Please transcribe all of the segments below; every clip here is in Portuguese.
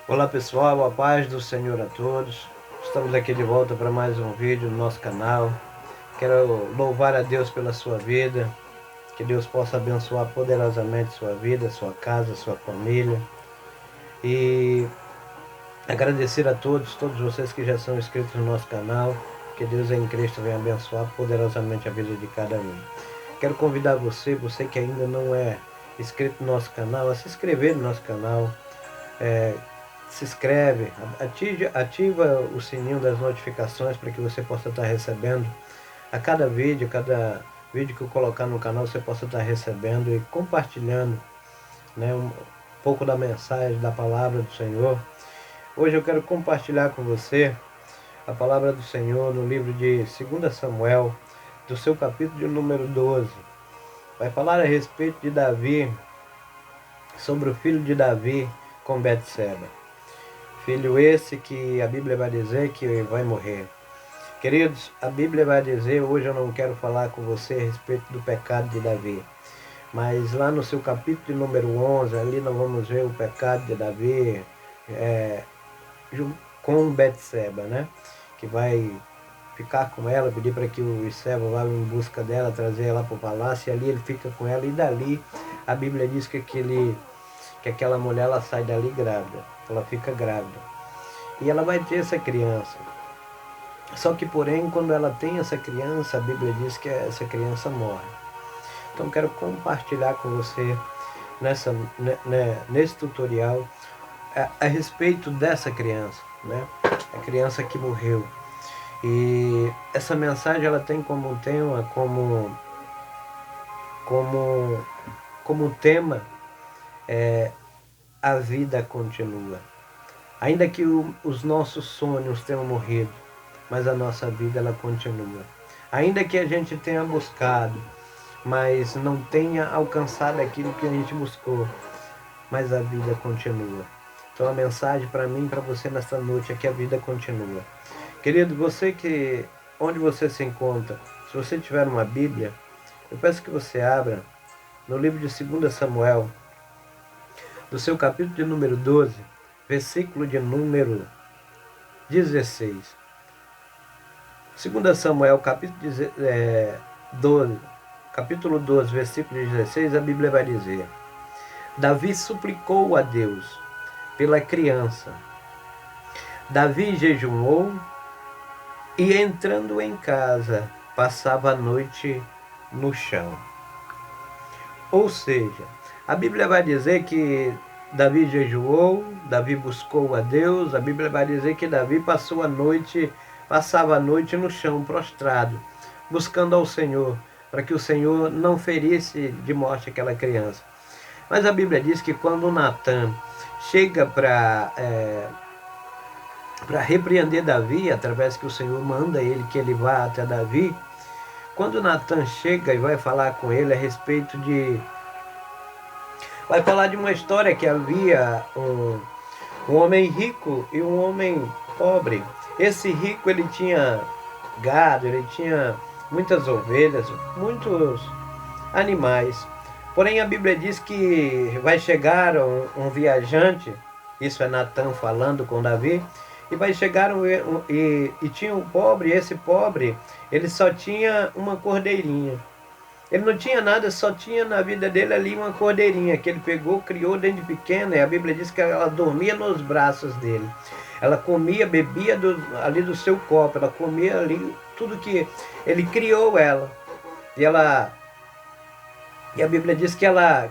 Olá pessoal, a paz do Senhor a todos. Estamos aqui de volta para mais um vídeo no nosso canal. Quero louvar a Deus pela sua vida, que Deus possa abençoar poderosamente sua vida, sua casa, sua família. E agradecer a todos vocês que já são inscritos no nosso canal. Que Deus em Cristo venha abençoar poderosamente a vida de cada um. Quero convidar você que ainda não é inscrito no nosso canal, a se inscrever no nosso canal. Se inscreve, ativa o sininho das notificações para que você possa estar recebendo a cada vídeo que eu colocar no canal, você possa estar recebendo e compartilhando, né, um pouco da mensagem, da palavra do Senhor. Hoje eu quero compartilhar com você a palavra do Senhor no livro de 2 Samuel, do seu capítulo de número 12. Vai falar a respeito de Davi, sobre o filho de Davi com Betseba. Filho esse que a Bíblia vai dizer que vai morrer. Queridos, a Bíblia vai dizer, hoje eu não quero falar com você a respeito do pecado de Davi, mas lá no seu capítulo de número 11, ali nós vamos ver o pecado de Davi com Betseba, né? Que vai ficar com ela, pedir para que os servos vá em busca dela, trazer ela para o palácio, e ali ele fica com ela, e dali a Bíblia diz que aquela mulher ela sai dali grávida, ela fica grávida. E ela vai ter essa criança. Só que, porém, quando ela tem essa criança, a Bíblia diz que essa criança morre. Então, quero compartilhar com você nesse tutorial a respeito dessa criança, né? A criança que morreu. E essa mensagem ela tem como tema, como tema, a vida continua. Ainda que os nossos sonhos tenham morrido, mas a nossa vida ela continua. Ainda que a gente tenha buscado, mas não tenha alcançado aquilo que a gente buscou, mas a vida continua. Então a mensagem para mim e para você nesta noite é que a vida continua. Querido, onde você se encontra, se você tiver uma Bíblia, eu peço que você abra no livro de 2 Samuel, do seu capítulo de número 12, versículo de número 16. 2 Samuel, capítulo 12, versículo 16, a Bíblia vai dizer: Davi suplicou a Deus pela criança. Davi jejuou e, entrando em casa, passava a noite no chão. Ou seja, a Bíblia vai dizer que Davi jejuou, Davi buscou a Deus, a Bíblia vai dizer que Davi passava a noite no chão, prostrado, buscando ao Senhor, para que o Senhor não ferisse de morte aquela criança. Mas a Bíblia diz que quando Natan chega para repreender Davi, através que o Senhor manda que ele vá até Davi, quando Natan chega e vai falar com ele a respeito vai falar de uma história que havia um homem rico e um homem pobre. Esse rico, ele tinha gado, ele tinha muitas ovelhas, muitos animais. Porém, a Bíblia diz que vai chegar um viajante, isso é Natan falando com Davi, e vai chegar e tinha um pobre, e esse pobre, ele só tinha uma cordeirinha. Ele não tinha nada, só tinha na vida dele ali uma cordeirinha que ele pegou, criou desde pequena, e a Bíblia diz que ela dormia nos braços dele. Ela comia, bebia ali do seu copo, ela comia ali tudo que ele criou ela. E a Bíblia diz que ela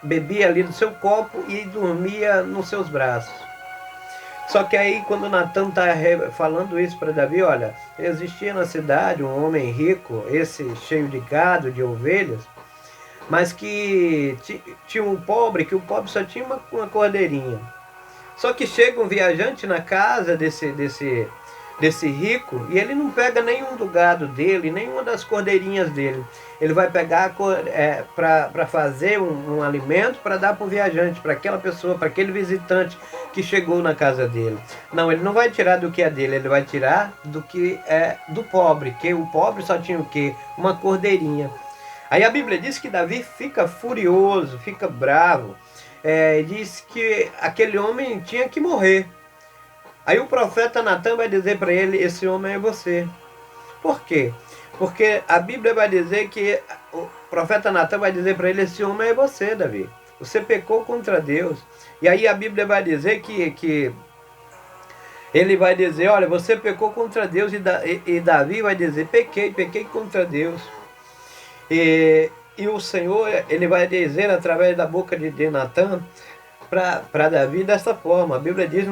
bebia ali do seu copo e dormia nos seus braços. Só que aí, quando Natan está falando isso para Davi, olha, existia na cidade um homem rico, esse cheio de gado, de ovelhas, mas que tinha um pobre, que o pobre só tinha uma cordeirinha. Só que chega um viajante na casa desse rico e ele não pega nenhum do gado dele, nenhuma das cordeirinhas dele. Ele vai pegar para fazer um alimento para dar para o viajante, para aquela pessoa, para aquele visitante que chegou na casa dele. Não, ele não vai tirar do que é dele, ele vai tirar do que é do pobre, que o pobre só tinha o quê? Uma cordeirinha. Aí a Bíblia diz que Davi fica furioso, fica bravo, diz que aquele homem tinha que morrer. Aí o profeta Natan vai dizer para ele, esse homem é você. Por quê? Porque a Bíblia vai dizer que o profeta Natan vai dizer para ele, esse homem é você, Davi. Você pecou contra Deus. E aí a Bíblia vai dizer que ele vai dizer, olha, você pecou contra Deus, e Davi vai dizer, pequei contra Deus. E o Senhor, ele vai dizer através da boca de Natan para Davi dessa forma. A Bíblia diz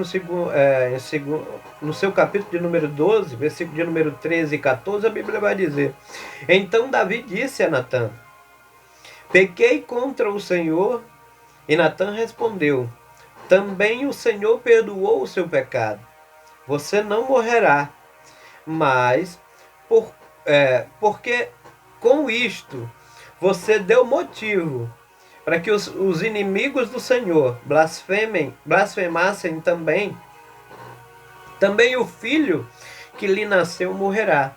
no seu capítulo de número 12, versículo de número 13 e 14, a Bíblia vai dizer, então Davi disse a Natan, pequei contra o Senhor, e Natan respondeu, também o Senhor perdoou o seu pecado. Você não morrerá, mas porque com isto você deu motivo para que os inimigos do Senhor blasfemassem também o filho que lhe nasceu morrerá.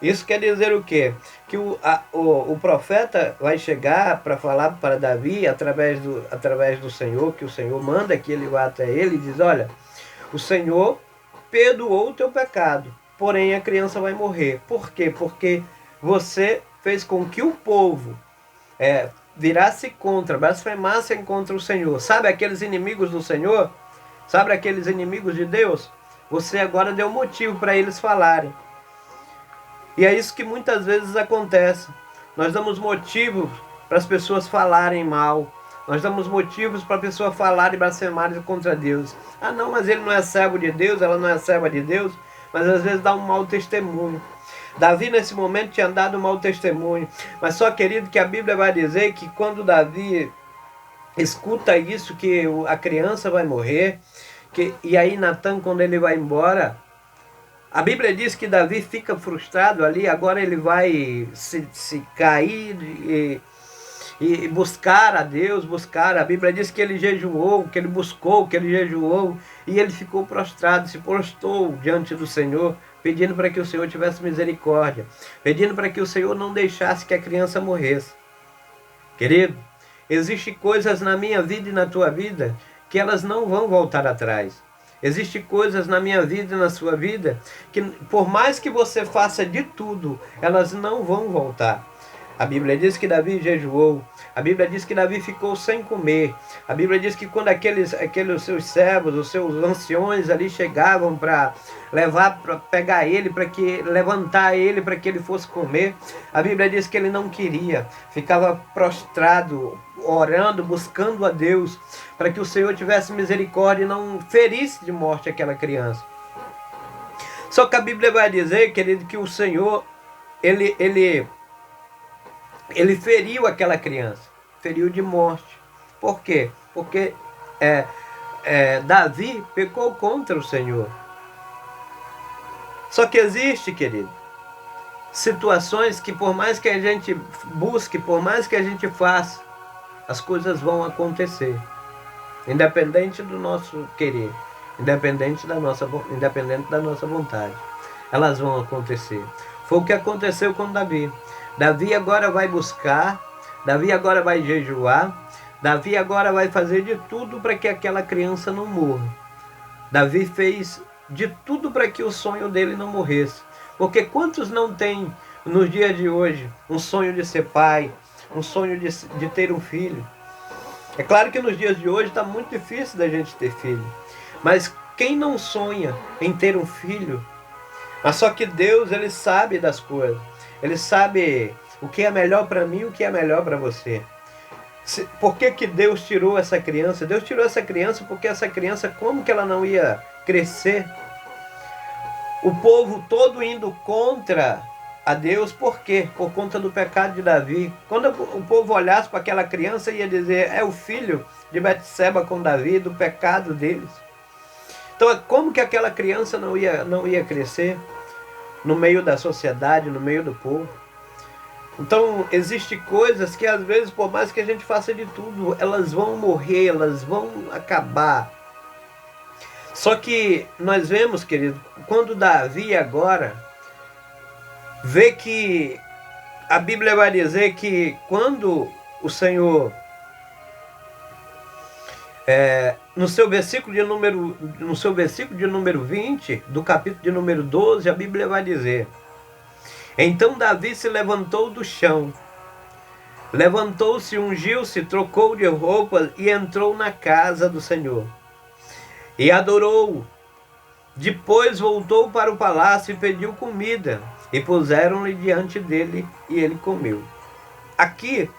Isso quer dizer o quê? Que o profeta vai chegar para falar para Davi através do Senhor, que o Senhor manda que ele vá até ele e diz, olha, o Senhor perdoou o teu pecado, porém a criança vai morrer. Por quê? Porque você fez com que o povo virasse contra, blasfemassem contra o Senhor. Sabe aqueles inimigos do Senhor? Sabe aqueles inimigos de Deus? Você agora deu motivo para eles falarem. E é isso que muitas vezes acontece. Nós damos motivos para as pessoas falarem mal. Nós damos motivos para a pessoa falar e blasfemar contra Deus. Ah não, mas ele não é servo de Deus, ela não é serva de Deus. Mas às vezes dá um mau testemunho. Davi nesse momento tinha dado um mau testemunho. Mas só, querido, que a Bíblia vai dizer que quando Davi escuta isso, que a criança vai morrer, e aí Natan, quando ele vai embora, a Bíblia diz que Davi fica frustrado ali, agora ele vai se cair e buscar a Deus, a Bíblia diz que ele jejuou, que ele buscou, que ele jejuou, e ele ficou prostrado, se prostrou diante do Senhor, pedindo para que o Senhor tivesse misericórdia, pedindo para que o Senhor não deixasse que a criança morresse. Querido, existem coisas na minha vida e na tua vida que elas não vão voltar atrás. Existem coisas na minha vida e na sua vida que, por mais que você faça de tudo, elas não vão voltar. A Bíblia diz que Davi jejuou. A Bíblia diz que Davi ficou sem comer. A Bíblia diz que quando aqueles seus servos, os seus anciões ali chegavam para pegar ele, levantar ele para que ele fosse comer, a Bíblia diz que ele não queria. Ficava prostrado, orando, buscando a Deus, para que o Senhor tivesse misericórdia e não ferisse de morte aquela criança. Só que a Bíblia vai dizer, querido, que o Senhor, ele feriu aquela criança, feriu de morte. Por quê? Porque Davi pecou contra o Senhor. Só que existe, querido, situações que por mais que a gente busque, por mais que a gente faça, as coisas vão acontecer. Independente do nosso querer, independente da nossa vontade. Elas vão acontecer. Foi o que aconteceu com Davi. Davi agora vai buscar, Davi agora vai jejuar, Davi agora vai fazer de tudo para que aquela criança não morra. Davi fez de tudo para que o sonho dele não morresse. Porque quantos não têm, nos dias de hoje, um sonho de ser pai, um sonho de ter um filho? É claro que nos dias de hoje está muito difícil da gente ter filho. Mas quem não sonha em ter um filho? Mas só que Deus, ele sabe das coisas. Ele sabe o que é melhor para mim e o que é melhor para você. Por que Deus tirou essa criança? Deus tirou essa criança porque essa criança, como que ela não ia crescer? O povo todo indo contra a Deus, por quê? Por conta do pecado de Davi. Quando o povo olhasse para aquela criança, ia dizer, é o filho de Betseba com Davi, do pecado deles. Então, como que aquela criança não ia crescer no meio da sociedade, no meio do povo? Então, existem coisas que às vezes, por mais que a gente faça de tudo, elas vão morrer, elas vão acabar. Só que nós vemos, querido, quando Davi agora vê que a Bíblia vai dizer que quando o Senhor No seu versículo de número 20, do capítulo de número 12, a Bíblia vai dizer: então Davi se levantou do chão, levantou-se, ungiu-se, trocou de roupas e entrou na casa do Senhor e adorou. Depois voltou para o palácio e pediu comida, e puseram-lhe diante dele, e ele comeu. Aqui,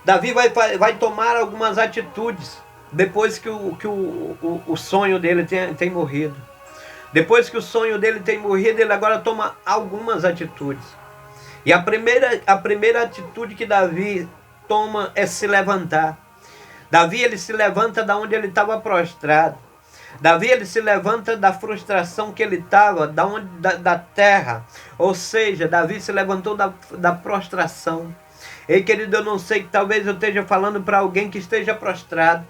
Davi vai tomar algumas atitudes, depois que o sonho dele tem morrido. Depois que o sonho dele tem morrido, ele agora toma algumas atitudes. E a primeira atitude que Davi toma é se levantar. Davi, ele se levanta da onde ele estava prostrado. Davi, ele se levanta da frustração que ele estava, da terra. Ou seja, Davi se levantou da prostração. Ei, querido, eu não sei, que talvez eu esteja falando para alguém que esteja prostrado.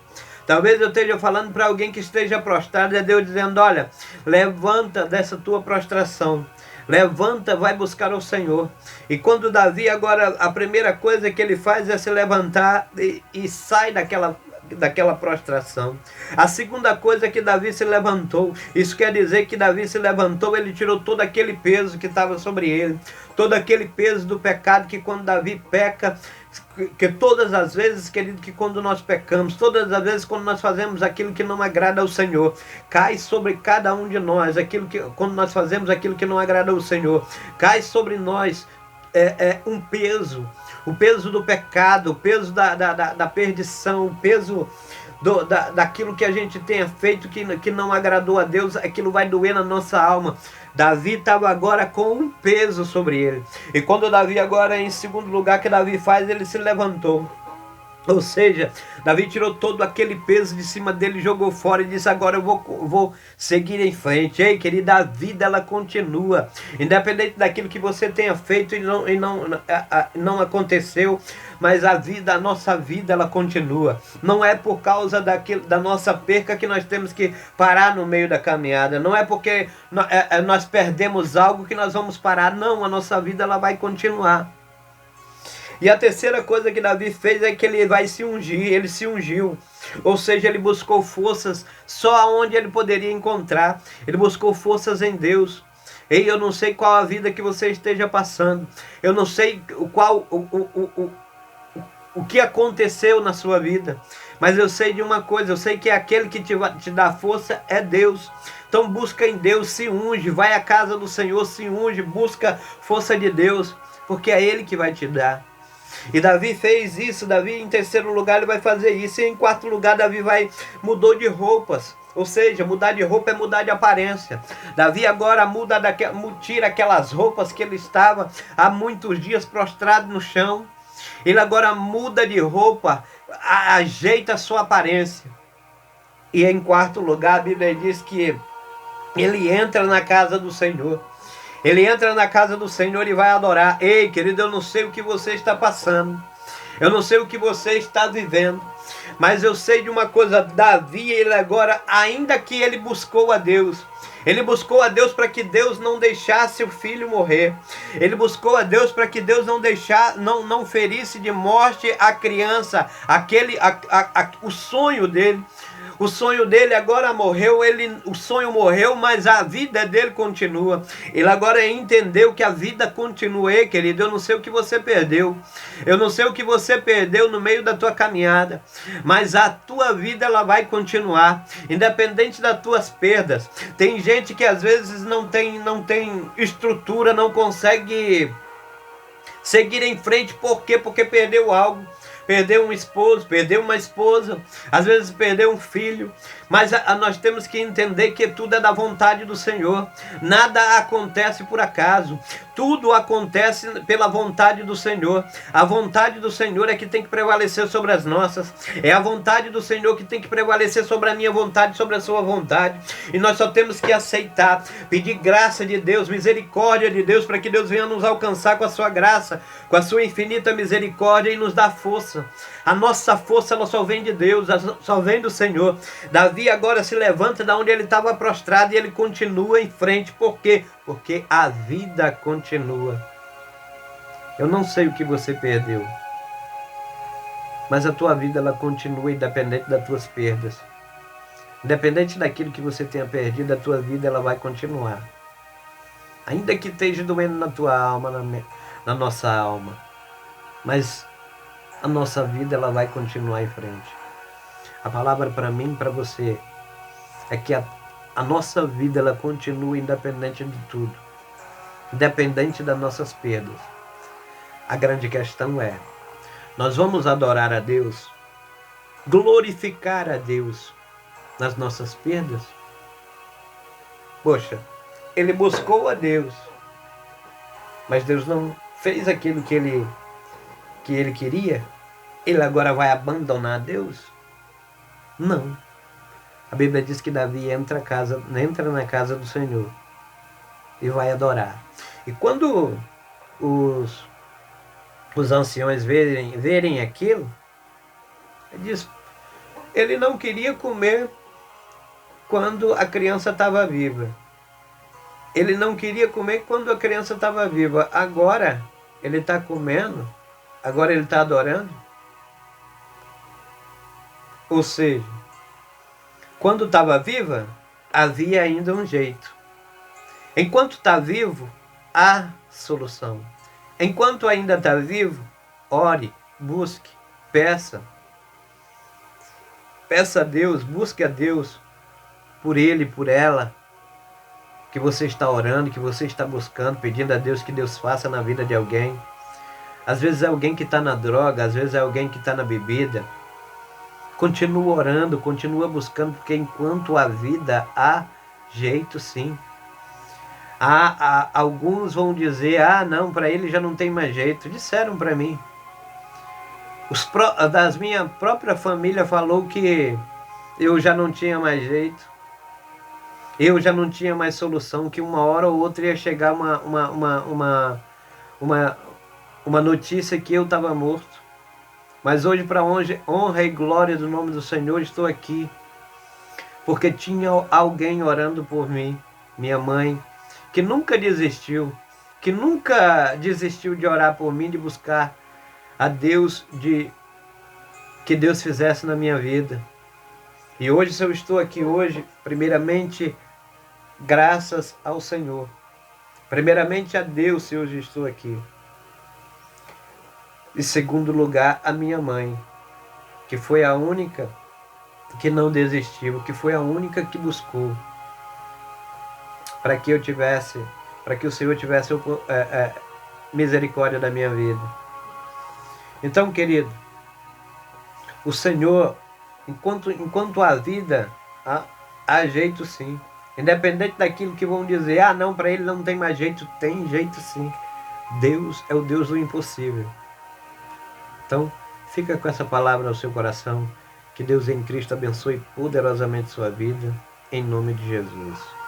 Talvez eu esteja falando para alguém que esteja prostrado. É Deus dizendo: olha, levanta dessa tua prostração. Levanta, vai buscar o Senhor. E quando Davi agora, a primeira coisa que ele faz é se levantar e sai daquela prostração. A segunda coisa é que Davi se levantou. Isso quer dizer que Davi se levantou, ele tirou todo aquele peso que estava sobre ele, todo aquele peso do pecado, que quando Davi peca, que todas as vezes, querido, que quando nós pecamos, todas as vezes quando nós fazemos aquilo que não agrada ao Senhor, cai sobre cada um de nós, quando nós fazemos aquilo que não agrada ao Senhor, cai sobre nós um peso, o peso do pecado, o peso da perdição, o peso daquilo que a gente tenha feito que não agradou a Deus. Aquilo vai doer na nossa alma. Davi estava agora com um peso sobre ele. E quando Davi agora, em segundo lugar, que Davi faz, ele se levantou. Ou seja, Davi tirou todo aquele peso de cima dele, jogou fora e disse: agora eu vou seguir em frente. Ei, querida, a vida ela continua. Independente daquilo que você tenha feito e não aconteceu, mas a nossa vida ela continua. Não é por causa da nossa perca que nós temos que parar no meio da caminhada. Não é porque nós perdemos algo que nós vamos parar. Não, a nossa vida ela vai continuar. E a terceira coisa que Davi fez é que ele vai se ungir. Ele se ungiu. Ou seja, ele buscou forças só onde ele poderia encontrar. Ele buscou forças em Deus. Ei, eu não sei qual a vida que você esteja passando. Eu não sei o que aconteceu na sua vida. Mas eu sei de uma coisa. Eu sei que aquele que te dá força é Deus. Então busca em Deus, se unge. Vai à casa do Senhor, se unge. Busca força de Deus. Porque é Ele que vai te dar. E Davi fez isso. Davi, em terceiro lugar, ele vai fazer isso. E em quarto lugar, Davi mudou de roupas. Ou seja, mudar de roupa é mudar de aparência. Davi agora tira aquelas roupas que ele estava há muitos dias prostrado no chão. Ele agora muda de roupa, ajeita a sua aparência. E em quarto lugar, a Bíblia diz que ele entra na casa do Senhor. Ele entra na casa do Senhor e vai adorar. Ei, querido, eu não sei o que você está passando. Eu não sei o que você está vivendo. Mas eu sei de uma coisa. Davi, ele agora, ainda que ele buscou a Deus. Ele buscou a Deus para que Deus não deixasse o filho morrer. Ele buscou a Deus para que Deus não ferisse de morte a criança. O sonho dele. O sonho dele agora morreu, o sonho morreu, mas a vida dele continua. Ele agora entendeu que a vida continua. Ei, querido, eu não sei o que você perdeu. Eu não sei o que você perdeu no meio da tua caminhada. Mas a tua vida ela vai continuar, independente das tuas perdas. Tem gente que às vezes não tem estrutura, não consegue seguir em frente. Por quê? Porque perdeu algo. Perdeu um esposo, perdeu uma esposa, às vezes perdeu um filho. Mas nós temos que entender que tudo é da vontade do Senhor. Nada acontece por acaso. Tudo acontece pela vontade do Senhor. A vontade do Senhor é que tem que prevalecer sobre as nossas. É a vontade do Senhor que tem que prevalecer sobre a minha vontade, sobre a sua vontade. E nós só temos que aceitar, pedir graça de Deus, misericórdia de Deus, para que Deus venha nos alcançar com a sua graça, com a sua infinita misericórdia e nos dar força. A nossa força ela só vem de Deus, só vem do Senhor. Davi agora se levanta da onde ele estava prostrado e ele continua em frente. Por quê? Porque a vida continua. Eu não sei o que você perdeu. mas a tua vida ela continua independente das tuas perdas. Independente daquilo que você tenha perdido, a tua vida ela vai continuar. Ainda que esteja doendo na tua alma, na nossa alma, mas a nossa vida ela vai continuar em frente. A palavra para mim e para você é que a nossa vida ela continua independente de tudo, independente das nossas perdas. A grande questão é, nós vamos adorar a Deus, glorificar a Deus nas nossas perdas? Poxa, ele buscou a Deus, mas Deus não fez aquilo que ele queria? Ele agora vai abandonar Deus? Não. A Bíblia diz que Davi entra na casa do Senhor e vai adorar. E quando os anciões verem aquilo, ele não queria comer quando a criança estava viva. Ele não queria comer quando a criança estava viva. Agora ele está comendo, agora ele está adorando. Ou seja, quando estava viva, havia ainda um jeito. Enquanto está vivo, há solução. Enquanto ainda está vivo, ore, busque, peça. Peça a Deus, busque a Deus por ele, por ela, que você está orando, que você está buscando, pedindo a Deus que Deus faça na vida de alguém. Às vezes é alguém que está na droga, às vezes é alguém que está na bebida. Continua orando, continua buscando, porque enquanto há vida, há jeito sim. Alguns vão dizer, não, para ele já não tem mais jeito. Disseram para mim. Das minha própria família falou que eu já não tinha mais jeito. Eu já não tinha mais solução, que uma hora ou outra ia chegar uma notícia que eu estava morto. Mas hoje, para honra e glória do nome do Senhor, estou aqui. Porque tinha alguém orando por mim, minha mãe, que nunca desistiu de orar por mim, de buscar a Deus, que Deus fizesse na minha vida. E hoje, se eu estou aqui hoje, primeiramente, graças ao Senhor. Primeiramente a Deus, se hoje estou aqui. Em segundo lugar, a minha mãe, que foi a única que não desistiu, que foi a única que buscou, para que o Senhor tivesse misericórdia da minha vida. Então, querido, o Senhor, enquanto há vida, há jeito sim. Independente daquilo que vão dizer, não, para ele não tem mais jeito, tem jeito sim. Deus é o Deus do impossível. Então, fica com essa palavra no seu coração. Que Deus em Cristo abençoe poderosamente sua vida. Em nome de Jesus.